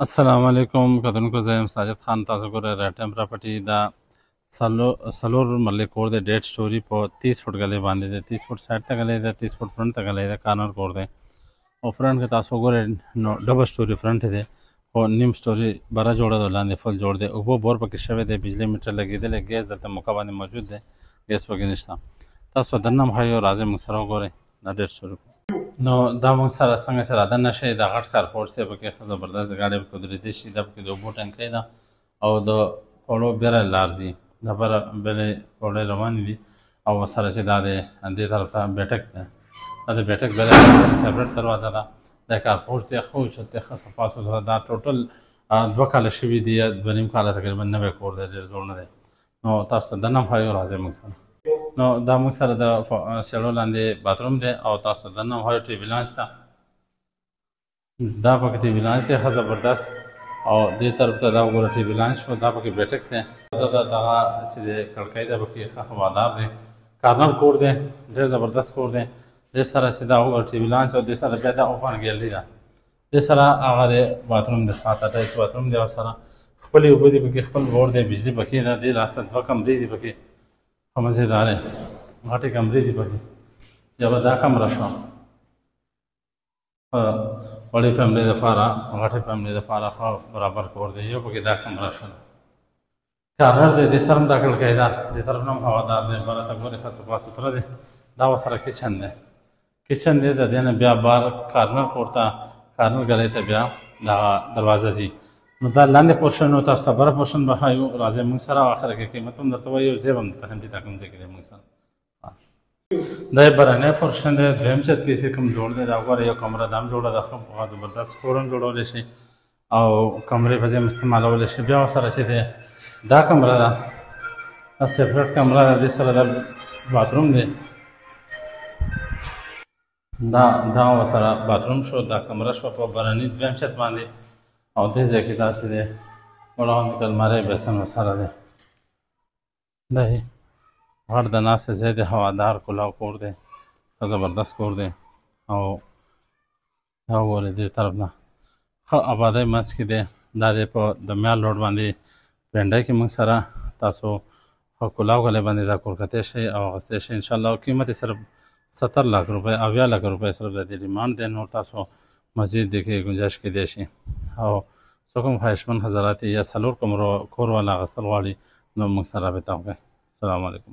السلام علیکم کتونکو زه یم ساجد خان. تاسو ګورئ راټیم پراپرټي دا څلور مرلې کور دی. ډیټ سټوري په 30 فټ غلۍ باندې دی. 30 فټ سایډ ته غلۍ ده، 30 فټ فرنټ ته غلۍ ده. کارنر کور دی او فرنټ کې تاسو ګورئ نو ډبل سټوري فرنټ دی او نیم سټوري بره جوړه ده، لاندې فل جوړ دی. اوبه بور پکې شوی دی، بجلي میټر لګېدلی، ګیس دلته موقع باندې موجود دی، ګیس پکې نشته. تاسو دننه هم ښایي راځئ موږ سره وګورئ دا ډیټ سټوري. نو دا موږ سره څنګه چې رادننه شئ دا غټ کارپورټ دی، پکې ښه زبردست د ګاډۍ پکې ودرېدی شي. دا پکې د اوبو ټنکی ده او د خوړو بیره لار ځي، دا بیرې خوړې روانې دي او سره چې دا دی دې طرف ته بیټک دی، دا د بیټک بیره سپریټ دروازه ده. دا کارپورټ دی ښه اوچت دی، ښه صفا سوتره. دا ټوټل 2 کاله شوي دي یا 2.5 کاله تقریبا نوی کور دی، ډېر زوړ نه دی. نو تاسو ته دننه هم ښایو راځئ موږ سره. نو دا موږ سره د سیړو لاندې باتروم دی او تاسو ته دننه هم ښایو ټي وي لانچ ته. دا پکې ټي وي لانچ دی ښه زبردست او دې طرف ته دا وګوره ټي وي لانچ شو. دا پکې بیټک دی، دغه چې دی کړکۍ ده پکې ښه هوادار دی. کارنر کور دی، ډېر زبردست کور دی. دې سره چې دا وګوره ټي وي لانچ او دې سره بیا دا اوپن ګیلري ده. دې سره هغه دی باتروم دی، اټیچ باتروم دی او سره خپلې اوبه دي پکې، خپل بور دی، بجلي پکې ده. دې لاسته 2 کمرې دي پکې، ښه مزېدارې غټې کمرې دي پکې. بیا به دا کمره شوه وړې فیملۍ دپاره، غټې فیملۍ دپاره ښه برابر کور دی. یو پکې دا کمره شوله. کارنر دی، دې سره هم دا کړکۍ ده، دې طرف نه هم هوادار دی. بره ته ګورې ښه صفا سوتره دی. دا ورسره کچن دی، کچن دی. د دې نه بیا بار کارنر کور ته، کارنر ګلۍ ته بیا دغه دروازه ځي. نو دا لاندې پورشن و، تاسو ته بره پورشن به ښایو. راځئ موږ سره. اخره کې قیمت هم درته وایو، ځای به هم درته ښیم چې دا کوم ځای کې دی موږ سره. دا یې برنی پورشن دی، دویم چت کې چې کوم جوړ دی. دا وګوره یو کمره دا هم جوړه ده، ښه زبردست کور هم جوړولی شي او کمرې په ځای هم استعمالولی شي. بیا ورسره چې دی دا کمره ده، دا سپریټ کمره ده. دې سره دا باتروم دی، دا ورسره باتروم شو. دا کمره شوه په برني دویم چت باندې او دې ځای کې داسې دی وړاندې الماری بیسن ورسره دی. دا یې غټ د ناستې ځای دی، هوادار کلاو کور دی، ښه زبردست کور دی. او دا وګورئ دې طرف نه ښه آبادۍ منځ کې دی. دا دی په د میال روډ باندې پینډۍ کې موږ سره تاسو ښه کلاو غلی باندې دا کور کتی شئ او اخیستی شئ انشاءالله. او قیمت یې صرف 70 لک روپۍ، 80 لک روپۍ صرف د دې ډیمانډ دی. نور تاسو مزید دې کې ګنجایش کیدی شي. او څوک هم خواهشمند حضرات یا 4 کمرو کور والا اخیستل غواړي نو موږ سره رابطه وکړئ. السلام علیکم.